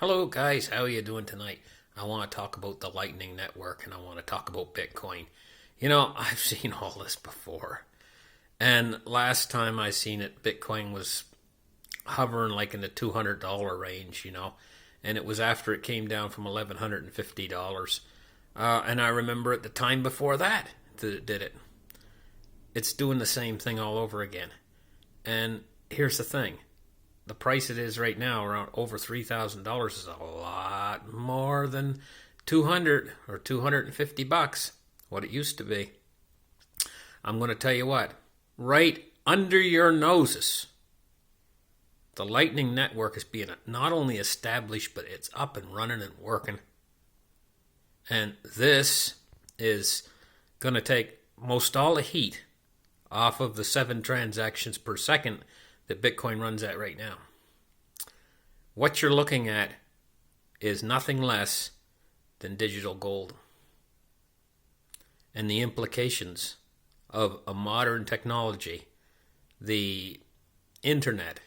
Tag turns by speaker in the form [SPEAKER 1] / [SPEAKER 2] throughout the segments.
[SPEAKER 1] Hello guys, how are you doing tonight? I want to talk about the Lightning Network and I want to talk about Bitcoin. I've seen all this before. And last time I seen it, Bitcoin was hovering like in the $200 range, and it was after it came down from $1,150. And I remember at the time before that it did it. It's doing the same thing all over again. And here's the thing. The price it is right now, around over $3,000, is a lot more than 200 or 250 bucks, what it used to be. I'm going to tell you what, right under your noses, the Lightning Network is being not only established, but it's up and running and working. And this is going to take most all the heat off of the 7 transactions per second that Bitcoin runs at right now. What you're looking at is nothing less than digital gold. And the implications of a modern technology, the internet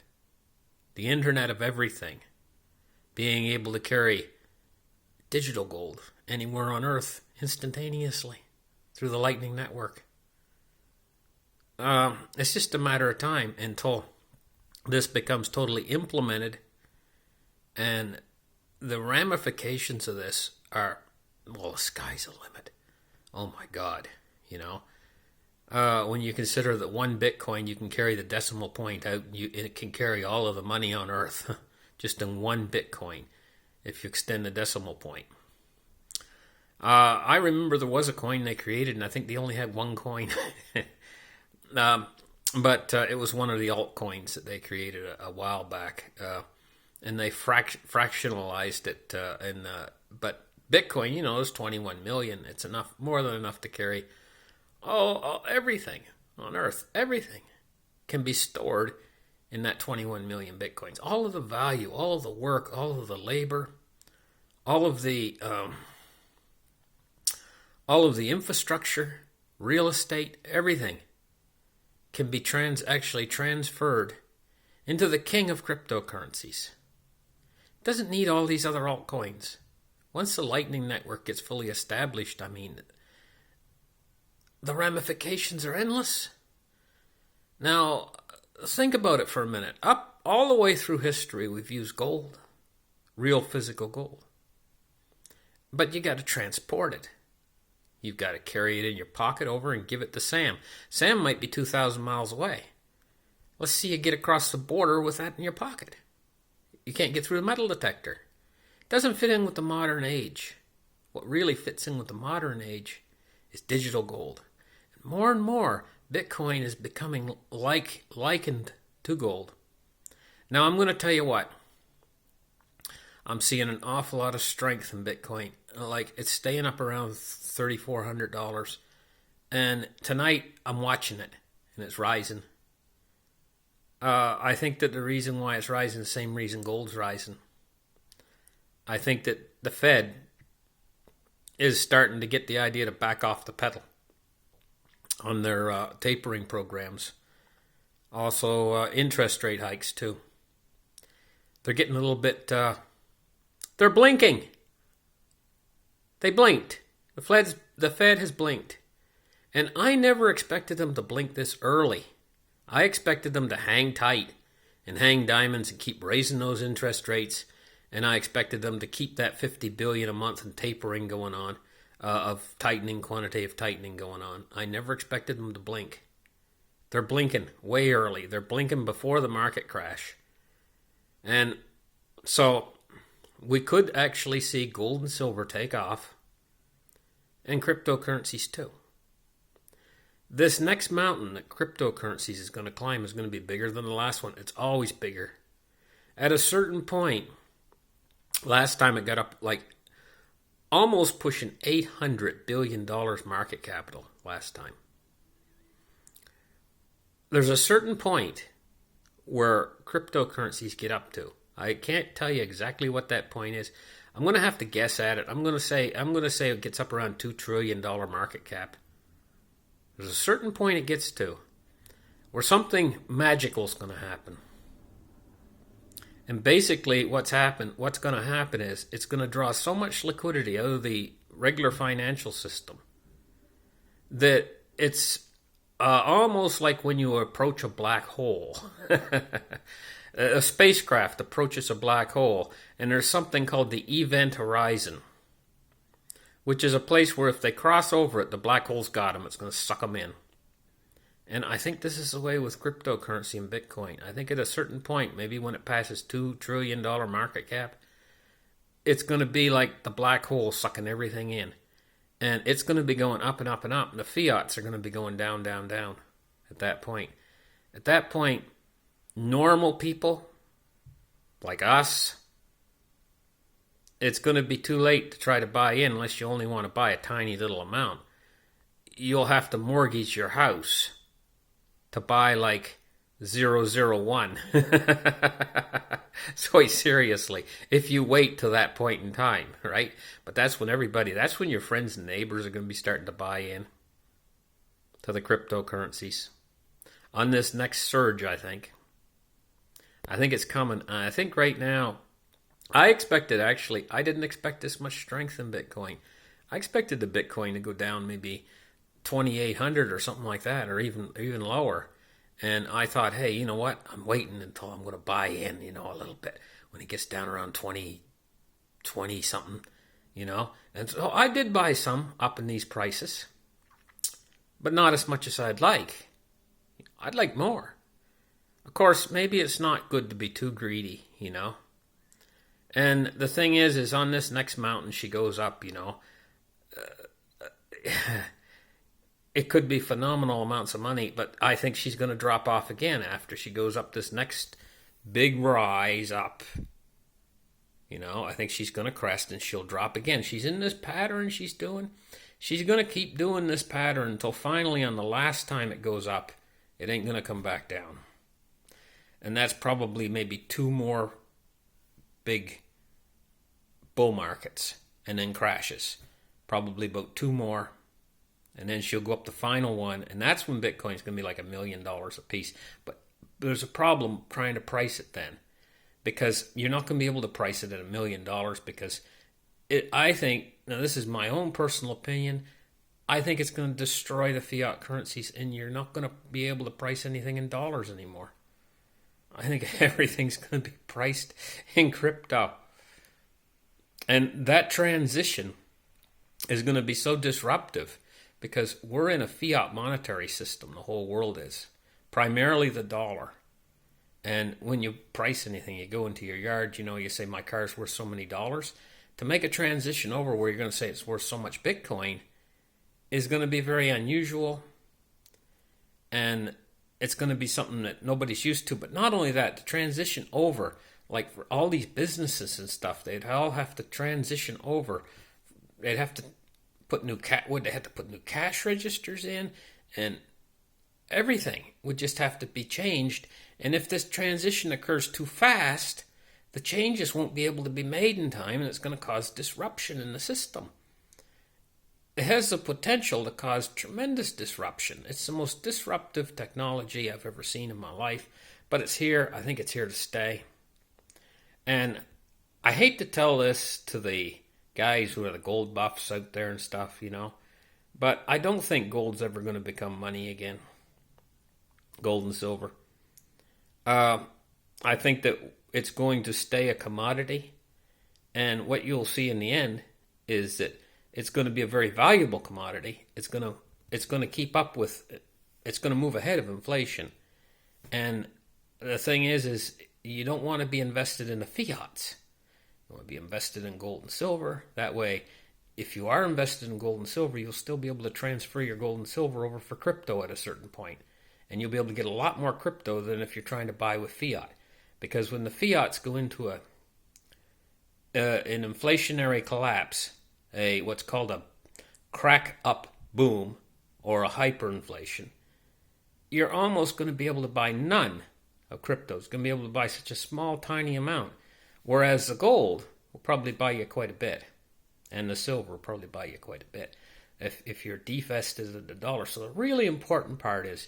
[SPEAKER 1] of everything, being able to carry digital gold anywhere on Earth instantaneously through the Lightning Network. It's just a matter of time until this becomes totally implemented, and the ramifications of this are, well, the sky's the limit. Oh my God, when you consider that one Bitcoin, you can carry the decimal point out, it can carry all of the money on Earth just in one Bitcoin if you extend the decimal point. I remember there was a coin they created, and I think they only had one coin. But it was one of the altcoins that they created a while back, and they fractionalized it. But Bitcoin, is 21 million. It's enough, more than enough to carry everything on Earth. Everything can be stored in that 21 million Bitcoins. All of the value, all of the work, all of the labor, all of the infrastructure, real estate, everything can be actually transferred into the king of cryptocurrencies. It doesn't need all these other altcoins. Once the Lightning Network gets fully established, the ramifications are endless. Now, think about it for a minute. Up all the way through history, we've used gold, real physical gold. But you got to transport it. You've got to carry it in your pocket over and give it to Sam. Sam might be 2,000 miles away. Let's see you get across the border with that in your pocket. You can't get through the metal detector. It doesn't fit in with the modern age. What really fits in with the modern age is digital gold. And more, Bitcoin is becoming likened to gold. Now, I'm going to tell you what. I'm seeing an awful lot of strength in Bitcoin. Like, it's staying up around $3,400. And tonight, I'm watching it, and it's rising. I think that the reason why it's rising is the same reason gold's rising. I think that the Fed is starting to get the idea to back off the pedal on their tapering programs. Also, interest rate hikes, too. They're getting a little bit... they're blinking. They blinked. The Fed has blinked. And I never expected them to blink this early. I expected them to hang tight and hang diamonds and keep raising those interest rates. And I expected them to keep that $50 billion a month in tapering going on, of quantitative tightening going on. I never expected them to blink. They're blinking way early. They're blinking before the market crash. And so we could actually see gold and silver take off, and cryptocurrencies too. This next mountain that cryptocurrencies is going to climb is going to be bigger than the last one. It's always bigger. At a certain point, last time it got up like almost pushing $800 billion market capital last time. There's a certain point where cryptocurrencies get up to. I can't tell you exactly what that point is. I'm going to have to guess at it. I'm going to say it gets up around $2 trillion market cap. There's a certain point it gets to where something magical is going to happen. And basically what's going to happen is it's going to draw so much liquidity out of the regular financial system that it's almost like when you approach a black hole. A spacecraft approaches a black hole, and there's something called the event horizon, which is a place where if they cross over it, the black hole's got them. It's going to suck them in. And I think this is the way with cryptocurrency and Bitcoin. I think at a certain point, maybe when it passes $2 trillion market cap, it's going to be like the black hole sucking everything in. And it's going to be going up and up and up. And the fiats are going to be going down, down, down at that point. At that point, normal people like us, it's going to be too late to try to buy in unless you only want to buy a tiny little amount. You'll have to mortgage your house to buy like 001. So seriously, if you wait till that point in time, right? But that's when your friends and neighbors are going to be starting to buy in to the cryptocurrencies on this next surge, I think. I think it's coming. I think right now, I didn't expect this much strength in Bitcoin. I expected the Bitcoin to go down maybe 2,800 or something like that, or even lower. And I thought, hey, you know what? I'm waiting until I'm going to buy in, a little bit when it gets down around 20 something, And so I did buy some up in these prices, but not as much as I'd like. I'd like more. Of course, maybe it's not good to be too greedy, And the thing is on this next mountain she goes up, it could be phenomenal amounts of money, but I think she's going to drop off again after she goes up this next big rise up. I think she's going to crest and she'll drop again. She's in this pattern she's doing. She's going to keep doing this pattern until finally on the last time it goes up, it ain't going to come back down. And that's probably maybe 2 more big bull markets and then crashes. Probably about 2 more. And then she'll go up the final one, and that's when Bitcoin's going to be like $1 million a piece. But there's a problem trying to price it then, because you're not going to be able to price it at $1 million because I think, now this is my own personal opinion, I think it's going to destroy the fiat currencies, and you're not going to be able to price anything in dollars anymore. I think everything's going to be priced in crypto. And that transition is going to be so disruptive, because we're in a fiat monetary system, the whole world is. Primarily the dollar. And when you price anything, you go into your yard, you say my car's worth so many dollars. To make a transition over where you're going to say it's worth so much Bitcoin is going to be very unusual. And it's going to be something that nobody's used to. But not only that, the transition over, like for all these businesses and stuff, they'd all have to transition over. They'd have to put they had to put new cash registers in, and everything would just have to be changed. And if this transition occurs too fast, the changes won't be able to be made in time, and it's going to cause disruption in the system. It has the potential to cause tremendous disruption. It's the most disruptive technology I've ever seen in my life, but it's here. I think it's here to stay. And I hate to tell this to the guys who are the gold buffs out there and stuff, but I don't think gold's ever going to become money again. Gold and silver. I think that it's going to stay a commodity, and what you'll see in the end is that it's going to be a very valuable commodity. It's going to keep up with, it's going to move ahead of inflation. And the thing is you don't want to be invested in the fiats. You want to be invested in gold and silver. That way, if you are invested in gold and silver, you'll still be able to transfer your gold and silver over for crypto at a certain point. And you'll be able to get a lot more crypto than if you're trying to buy with fiat. Because when the fiats go into an inflationary collapse, what's called a crack up boom or a hyperinflation, you're almost going to be able to buy none of crypto. It's going to be able to buy such a small, tiny amount. Whereas the gold will probably buy you quite a bit. And the silver will probably buy you quite a bit if you're defested of the dollar. So the really important part is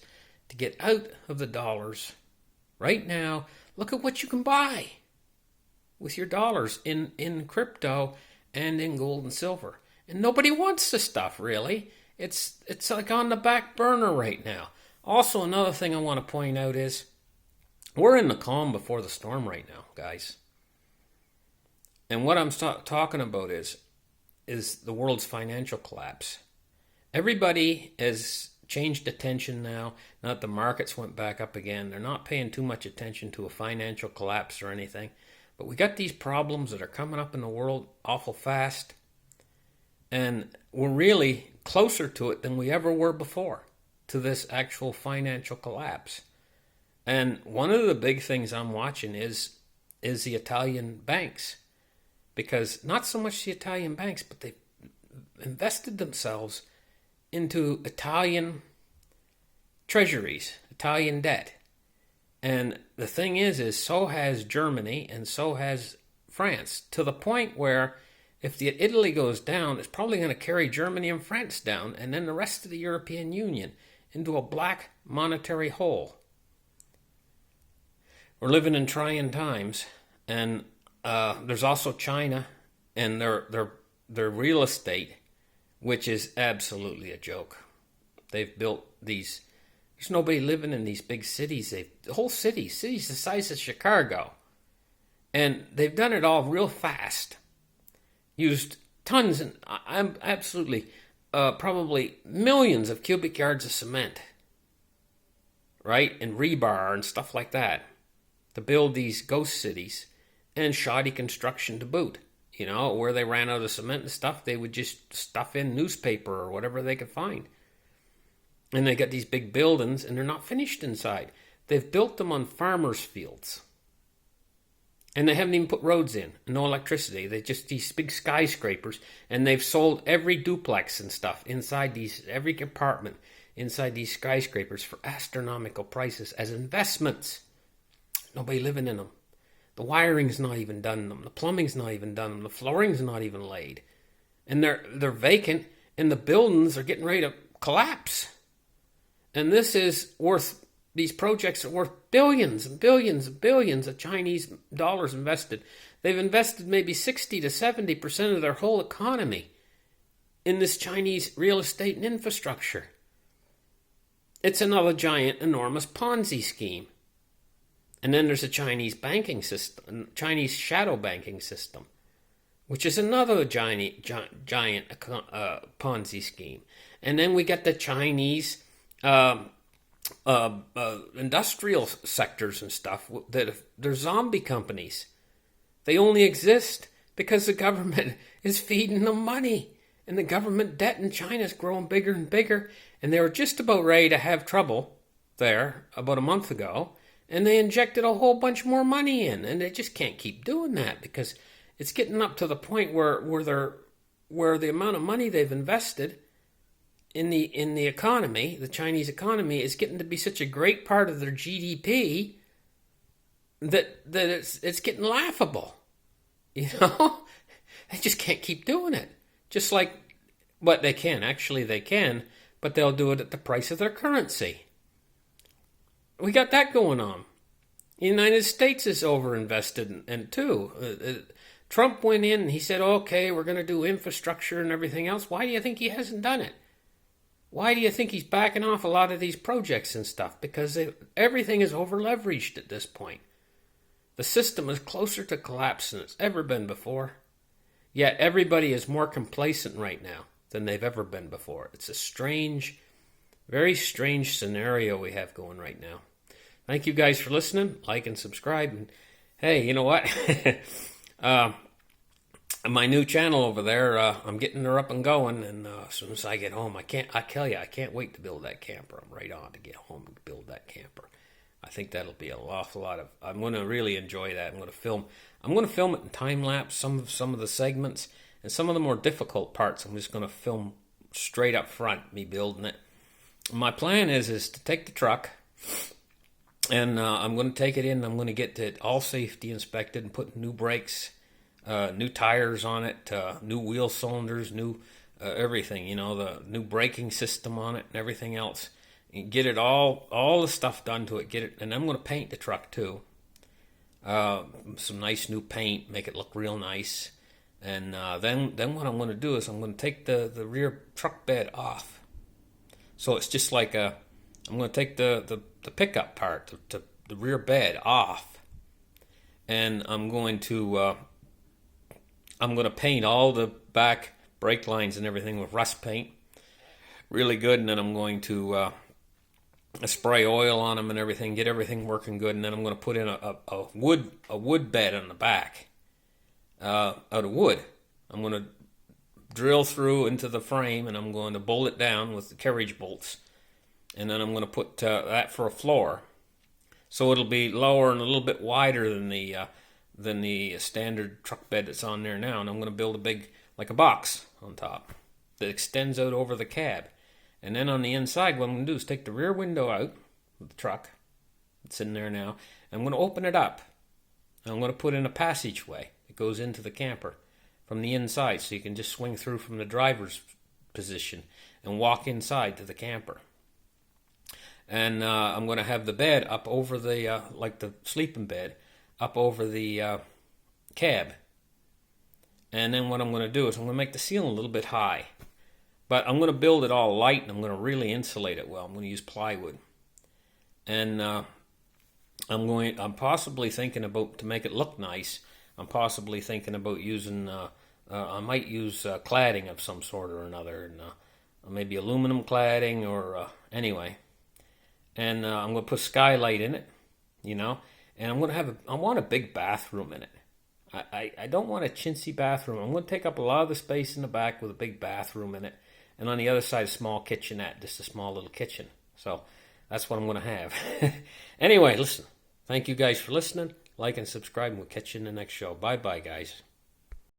[SPEAKER 1] to get out of the dollars right now. Look at what you can buy. with your dollars in crypto and in gold and silver. And nobody wants the stuff, really. It's like on the back burner right now. Also, another thing I want to point out is we're in the calm before the storm right now, guys. And what I'm talking about is the world's financial collapse. Everybody has changed attention now. Now that the markets went back up again, they're not paying too much attention to a financial collapse or anything. But we got these problems that are coming up in the world awful fast. And we're really closer to it than we ever were before, to this actual financial collapse. And one of the big things I'm watching is the Italian banks. Because not so much the Italian banks, but they've invested themselves into Italian treasuries, Italian debt. And the thing is so has Germany and so has France, to the point where if the Italy goes down, it's probably going to carry Germany and France down, and then the rest of the European Union into a black monetary hole. We're living in trying times, and there's also China and their real estate, which is absolutely a joke. They've built these. There's nobody living in these big cities. The whole cities the size of Chicago, and they've done it all real fast. Used tons and absolutely probably millions of cubic yards of cement, right, and rebar and stuff like that to build these ghost cities, and shoddy construction to boot. You know, where they ran out of cement and stuff, they would just stuff in newspaper or whatever they could find. And they got these big buildings, and they're not finished inside. They've built them on farmers' fields. And they haven't even put roads in, no electricity. They just these big skyscrapers, and they've sold every duplex and stuff inside every apartment inside these skyscrapers for astronomical prices as investments. Nobody living in them. The wiring's not even done in them. The plumbing's not even done in them. The flooring's not even laid. And they're vacant, and the buildings are getting ready to collapse. And this is worth, these projects are worth billions and billions and billions of Chinese dollars invested. They've invested maybe 60 to 70% of their whole economy in this Chinese real estate and infrastructure. It's another giant, enormous Ponzi scheme. And then there's a Chinese banking system, Chinese shadow banking system, which is another giant Ponzi scheme. And then we got the Chinese industrial sectors and stuff that they're zombie companies. They only exist because the government is feeding them money. And the government debt in China is growing bigger and bigger. And they were just about ready to have trouble there about a month ago. And they injected a whole bunch more money in, and they just can't keep doing that because it's getting up to the point where the amount of money they've invested in the economy, the Chinese economy, is getting to be such a great part of their GDP that it's getting laughable. You know, they just can't keep doing it. Just like, but they can, but they'll do it at the price of their currency. We got that going on. The United States is overinvested in too. Trump went in and he said, okay, we're going to do infrastructure and everything else. Why do you think he hasn't done it? Why do you think he's backing off a lot of these projects and stuff? Because everything is over-leveraged at this point. The system is closer to collapse than it's ever been before. Yet everybody is more complacent right now than they've ever been before. It's a strange, very strange scenario we have going right now. Thank you guys for listening. Like and subscribe. And hey, you know what? My new channel over there, I'm getting her up and going. And as soon as I get home, I can't wait to build that camper. I'm right on to get home and build that camper. I think that'll be an awful lot of. I'm going to really enjoy that. I'm going to film it in time lapse. Some of the segments and some of the more difficult parts. I'm just going to film straight up front, me building it. My plan is to take the truck, and I'm going to take it in. I'm going to get it all safety inspected and put new brakes, new tires on it, new wheel cylinders, new everything. You know, the new braking system on it and everything else. And get it all the stuff done to it. Get it, and I'm going to paint the truck too. some nice new paint, make it look real nice. And then what I'm going to do is I'm going to take the rear truck bed off. So it's just like I'm going to take the pickup part, the rear bed off, and I'm going to paint all the back brake lines and everything with rust paint, really good. And then I'm going to spray oil on them and everything, get everything working good. And then I'm going to put in a wood bed on the back. Out of wood. I'm going to drill through into the frame, and I'm going to bolt it down with the carriage bolts, and then I'm going to put that for a floor, so it'll be lower and a little bit wider than the standard truck bed that's on there now. And I'm going to build a big, like a box on top that extends out over the cab. And then on the inside, what I'm going to do is take the rear window out of the truck that's in there now, and I'm going to open it up. I'm going to put in a passageway. It goes into the camper from the inside, so you can just swing through from the driver's position and walk inside to the camper. And I'm going to have the bed up over the, like the sleeping bed, up over the cab. And then what I'm going to do is I'm going to make the ceiling a little bit high. But I'm going to build it all light, and I'm going to really insulate it well. I'm going to use plywood. And I'm possibly thinking about, to make it look nice, I'm possibly thinking about using, I might use cladding of some sort or another, and maybe aluminum cladding, or anyway. And I'm going to put skylight in it, and I'm going to I want a big bathroom in it. I don't want a chintzy bathroom. I'm going to take up a lot of the space in the back with a big bathroom in it, and on the other side a small kitchenette, just a small little kitchen. So that's what I'm going to have. Anyway, listen, thank you guys for listening. Like and subscribe, and we'll catch you in the next show. Bye-bye, guys.